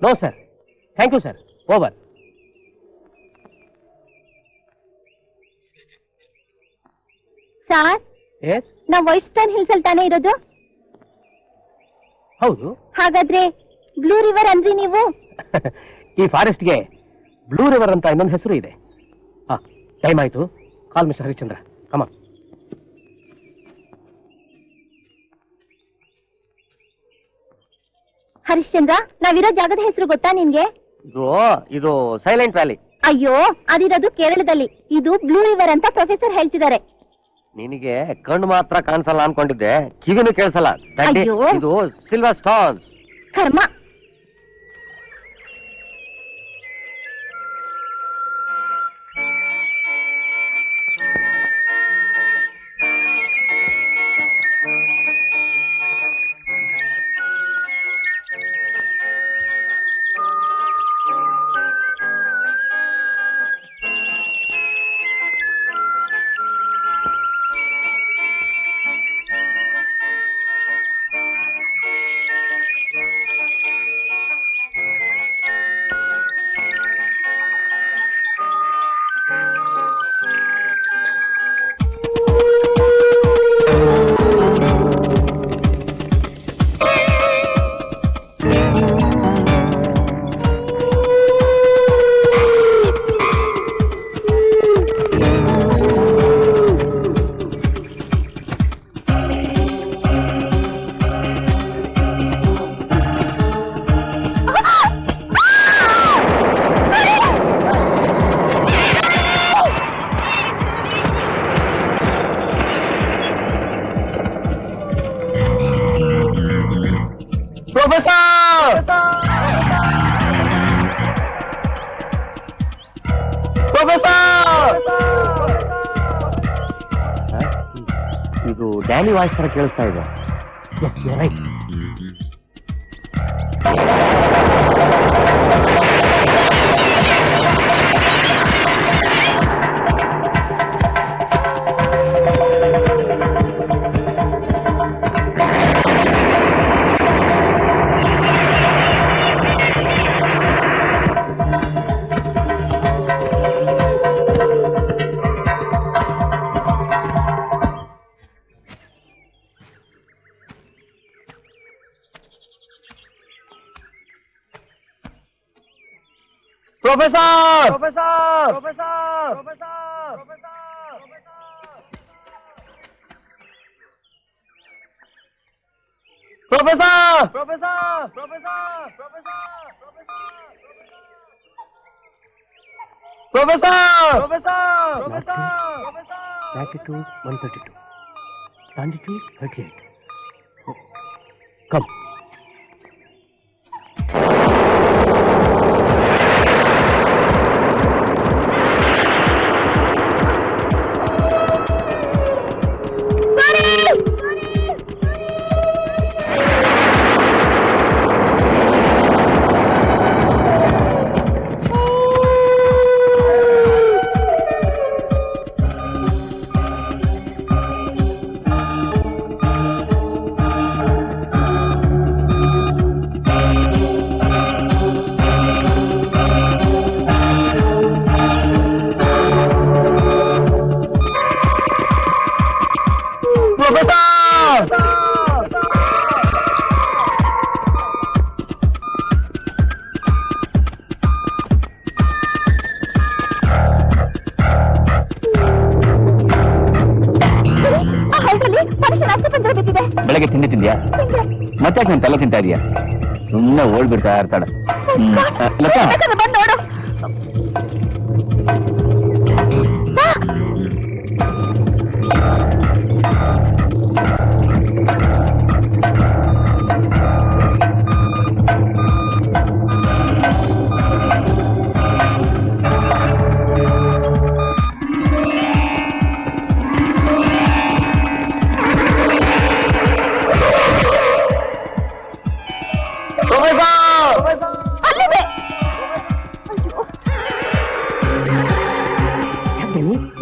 Speaker 1: No sir, thank you sir, over.
Speaker 4: Sir,
Speaker 1: yes,
Speaker 4: ನಾವು ವೈಟ್ ಸ್ಟೋನ್ ಹಿಲ್ಸ್ ಅಲ್ಲಿ ತಾನೇ ಇರೋದು?
Speaker 1: ಹೌದು.
Speaker 4: ಹಾಗಾದ್ರೆ ಬ್ಲೂ ರಿವರ್ ಅಂದ್ರಿ ನೀವು?
Speaker 1: ಈ ಫಾರೆಸ್ಟ್ಗೆ ಬ್ಲೂ ರಿವರ್ ಅಂತ ಇನ್ನೊಂದು ಹೆಸರು ಇದೆ. ಟೈಮ್ ಆಯ್ತು. ಕಾಲ್ ಮಿಸ್ಟರ್ ಹರಿಶ್ಚಂದ್ರ, ಕಮ.
Speaker 4: ಹರಿಶ್ಚಂದ್ರ, ನಾವಿರೋ ಜಾಗದ ಹೆಸರು ಗೊತ್ತಾ ನಿನ್ಗೆ?
Speaker 5: ಇದು ಸೈಲೆಂಟ್ ವ್ಯಾಲಿ.
Speaker 4: ಅಯ್ಯೋ, ಅದಿರೋದು ಕೇರಳದಲ್ಲಿ. ಇದು ಬ್ಲೂ ರಿವರ್ ಅಂತ ಪ್ರೊಫೆಸರ್ ಹೇಳ್ತಿದ್ದಾರೆ.
Speaker 5: ನಿನಗೆ ಕಣ್ಣು ಮಾತ್ರ ಕಾಣಿಸಲ್ಲ ಅನ್ಕೊಂಡಿದ್ದೆ, ಕಿವಿನೂ ಕೇಳಿಸಲ್ಲ.
Speaker 4: ಅಯ್ಯೋ.
Speaker 5: ಇದು ಸಿಲ್ವರ್ ಸ್ಟಾರ್ಸ್.
Speaker 4: ಕರ್ಮ.
Speaker 5: ಇದು ಡ್ಯಾನಿ ವಾಯ್ಸ್ ತರ ಕೇಳಿಸ್ತಾ ಇದೆ.
Speaker 1: Yes, right.
Speaker 5: Professor
Speaker 1: Latitude 132. Longitude 38. Come.
Speaker 2: ಬೆಳಗ್ಗೆ ತಿಂಡಿ ತಿಂದ್ಯಾ? ಮತ್ತೆ ನಾನು ತಲೆ ತಿಂತಾ ಇದೀಯಾ? ಸುಮ್ಮನೆ ಓಡ್ಬಿಡ್ತಾ ಇರ್ತಾಳ. ಲತಾ,
Speaker 4: ಬಂದ್ ನೋಡು. ಅಲ್ಲಿದೆ.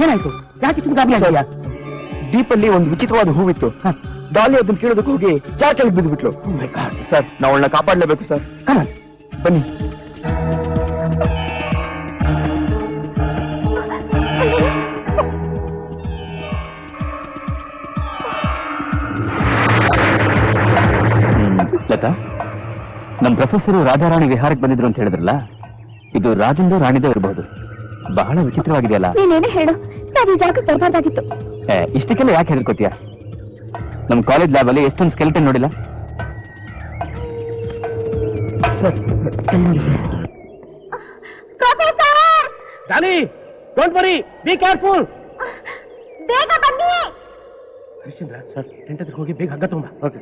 Speaker 1: ಏನಾಯ್ತು? ಯಾಕೆ ಇಷ್ಟು ಗಾಬರಿ ಆಗಿದೆಯಾ?
Speaker 3: ಡೀಪಲ್ಲಿ ಒಂದು ವಿಚಿತ್ರವಾದ ಹೂವಿತ್ತು. ಡಾಲಿ ಅದನ್ನ ಕೇಳೋದಕ್ಕೆ ಹೋಗಿ ಜಾಗ ಕೆಳಗೆ ಬಿದ್ದುಬಿಟ್ಲು. ಸರ್, ನಾವು ಅವಳನ್ನ ಕಾಪಾಡಲೇಬೇಕು ಸರ್.
Speaker 1: ಕಮಾನ್,
Speaker 3: ಬನ್ನಿ.
Speaker 2: ಲತಾ, ನಮ್ ಪ್ರೊಫೆಸರ್ ರಾಜಾರಾಣಿ ವಿಹಾರಕ್ಕೆ ಬಂದಿದ್ರು ಅಂತ ಹೇಳಿದ್ರಲ್ಲ, ಇದು ರಾಜಂದು ರಾಣಿದೋ ಇರಬಹುದು. ಬಹಳ ವಿಚಿತ್ರವಾಗಿದೆಯಲ್ಲ.
Speaker 4: ನೀನೇನೇ ಹೇಳು, ನಾವ್ ಈ ಜಾಗಕ್ಕೆ ಬರಬಾರ್ದಾಗಿತ್ತು.
Speaker 2: ಇಷ್ಟಕ್ಕೆಲ್ಲ ಯಾಕೆ ಹೆದರ್ಕೋತೀಯ? ನಮ್ ಕಾಲೇಜ್ ಲ್ಯಾಬ್ ಅಲ್ಲಿ ಎಷ್ಟೊಂದು ಸ್ಕೆಲ್ಟನ್ ನೋಡಿಲ್ಲ?
Speaker 3: ಸರ್
Speaker 4: ಪ್ರೊಫೆಸರ್
Speaker 1: ದಾನಿ ಡೋಂಟ್ ವರಿ ಬಿ ಕೇರ್ಫುಲ್.
Speaker 4: ಬೇಗ ಬನ್ನಿ.
Speaker 1: ಹರಿಶ್ಚಂದ್ರ ಸರ್ ಟೆಂಟ್ ಹತ್ರ ಹೋಗಿ ಬೇಗ ಹಗ್ಗ ತಗೊಂಬ.
Speaker 5: ಓಕೆ.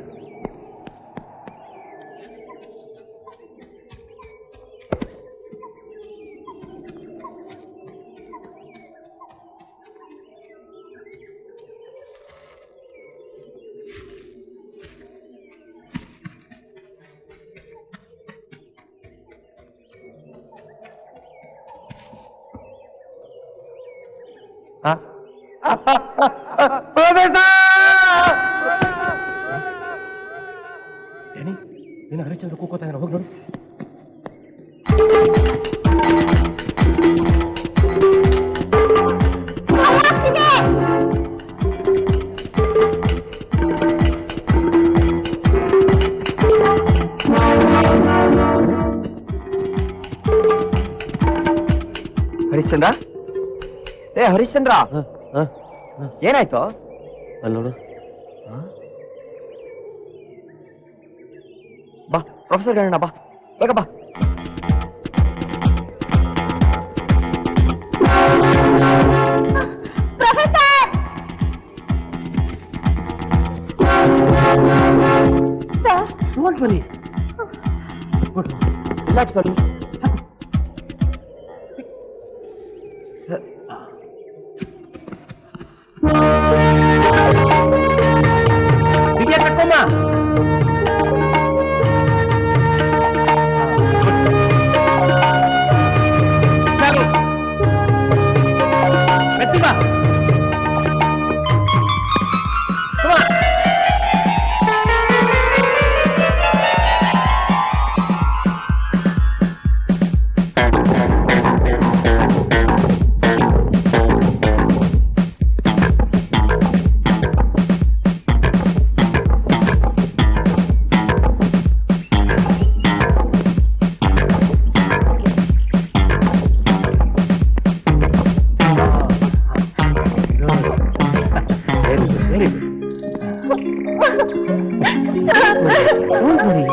Speaker 1: ಏನಿ ನೀನು ಹರಿಶ್ಚಂದ್ರ ಕೂಕೋತಾ ಇದ್ದಾನೆ, ಹೋಗಿ ನೋಡು.
Speaker 3: ಹರಿಶ್ಚಂದ್ರ, ಏ ಹರಿಶ್ಚಂದ್ರ, ಏನಾಯ್ತು?
Speaker 1: ಅಲ್ಲಿ ನೋಡು.
Speaker 3: ಬಾ ಪ್ರೊಫೆಸರ್ ಹೇಳೋಣ, ಬಾ ಬೇಗ ಬಾ.
Speaker 4: Professor sir,
Speaker 1: don't worry.
Speaker 3: Relax ಮಾಡಿ.
Speaker 1: ಬಿಗಿಯಾಗಿ ಕಟ್ಕೊಂಬ. ಚಾಲು. ಮೆತ್ತಿ ಬಾ. Come on. Very good. Don't worry.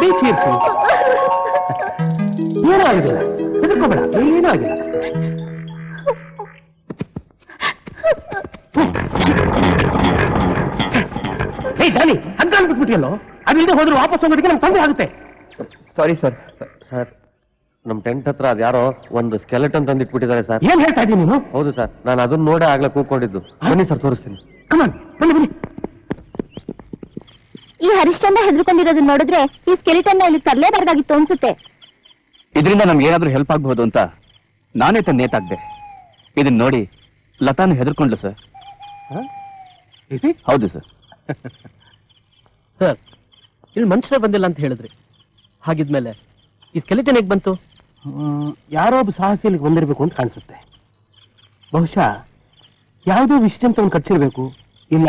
Speaker 1: Be cheerful. ಏನೂ ಆಗಿಲ್ಲ, ಹೆದರ್ಕೋಬೇಡ, ಏನೂ ಆಗಿಲ್ಲ. ಹೇ ದಾನಿ, ಹಗ್ಗ ಅಂದ್ಬಿಟ್ಬಿಟ್ಟಿಯಲ್ಲೋ, ಅದಿಲ್ಲದೆ ಹೋದ್ರೆ ವಾಪಸ್ ಹೋಗೋದಕ್ಕೆ ನಮ್ಗೆ ತೊಂದರೆ ಆಗುತ್ತೆ.
Speaker 3: Sorry sir.
Speaker 5: ಸರ್, ನಮ್ ಟೆಂಟ್ ಹತ್ರ ಅದ್ಯಾರೋ ಒಂದು ಸ್ಕೆಲೆಟನ್ ತಂದಿಟ್ಬಿಟ್ಟಿದ್ದಾರೆ ಸರ್.
Speaker 1: ಏನ್ ಹೇಳ್ತಾ ಇದ್ದೀನಿ ನೀನು?
Speaker 5: ಹೌದು ಸರ್, ನಾನು ಅದನ್ನ ನೋಡೇ ಆಗ್ಲೇ ಕೂತ್ಕೊಂಡಿದ್ದು. ಬನ್ನಿ ಸರ್, ತೋರಿಸ್ತೀನಿ.
Speaker 1: ಕಮಾನ್, ಬನ್ನಿ ಬನ್ನಿ.
Speaker 4: ಈ ಹರಿಶ್ಚಂದ್ರ ಹೆದರ್ಕೊಂಡಿರೋದನ್ನ ನೋಡಿದ್ರೆ ಈ ಸ್ಕೆಲಿಟನ್ ಇಲ್ಲಿ ತರಲೇಬಾರ್ದಾಗಿತ್ತು ಅನ್ಸುತ್ತೆ.
Speaker 2: ಇದರಿಂದ ನಮ್ಗೆ ಏನಾದ್ರೂ ಹೆಲ್ಪ್ ಆಗ್ಬಹುದು ಅಂತ ನಾನೇ ತಂದು ನೇತಾಗ್ದೆ. ಇದನ್ನ ನೋಡಿ ಲತಾನು ಹೆದರ್ಕೊಂಡ್ಲು ಸರ್. ಹೌದು ಸರ್.
Speaker 1: ಸರ್, ಇಲ್ಲಿ ಮನುಷ್ಯರೇ ಬಂದಿಲ್ಲ ಅಂತ ಹೇಳಿದ್ರಿ, ಹಾಗಿದ್ಮೇಲೆ ಈ ಸ್ಕೆಲಿಟನ್ ಹೇಗೆ ಬಂತು? ಯಾರೋ ಒಬ್ಬ ಸಾಹಸಿ ಇಲ್ಲಿಗೆ ಬಂದಿರಬೇಕು ಅಂತ ಕಾಣಿಸುತ್ತೆ. ಬಹುಶಃ ಯಾವುದೋ ವಿಷಯಂತ ಅವ್ನು ಕಚ್ಚಿರ್ಬೇಕು, ಇಲ್ಲ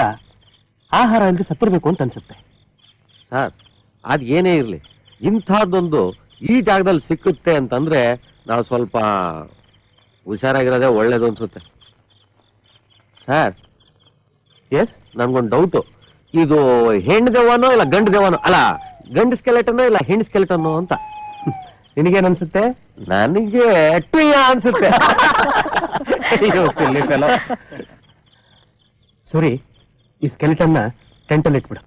Speaker 1: ಆಹಾರ ಇಲ್ಲದೆ ಸತ್ತಿರ್ಬೇಕು ಅಂತ ಅನ್ಸುತ್ತೆ.
Speaker 5: ಸರ್, ಅದ್ ಏನೇ ಇರ್ಲಿ, ಇಂಥದ್ದೊಂದು ಈ ಜಾಗದಲ್ಲಿ ಸಿಕ್ಕುತ್ತೆ ಅಂತಂದ್ರೆ ನಾವು ಸ್ವಲ್ಪ ಹುಷಾರಾಗಿರೋದೇ ಒಳ್ಳೇದು ಅನ್ಸುತ್ತೆ. ಸರ್, ಎಸ್, ನನ್ಗೊಂದು ಡೌಟು. ಇದು ಹೆಣ್ಣು ದೆವ್ವನೋ ಇಲ್ಲ ಗಂಡು ದೆವ್ವನೋ? ಅಲ್ಲ, ಗಂಡು ಸ್ಕೆಲೆಟನೋ ಇಲ್ಲ ಹೆಣ್ಣು ಸ್ಕೆಲೆಟನೋ ಅಂತ.
Speaker 1: ನಿನಗೇನ್ ಅನ್ಸುತ್ತೆ?
Speaker 5: ನನಗೆ ಟ್ವಿಯ ಅನ್ಸುತ್ತೆ.
Speaker 1: ಸರಿ, ಈ ಸ್ಕೆಲಿಟನ್ನ ಟೆಂಟಲ್ಲಿ ಇಟ್ಬಿಡು.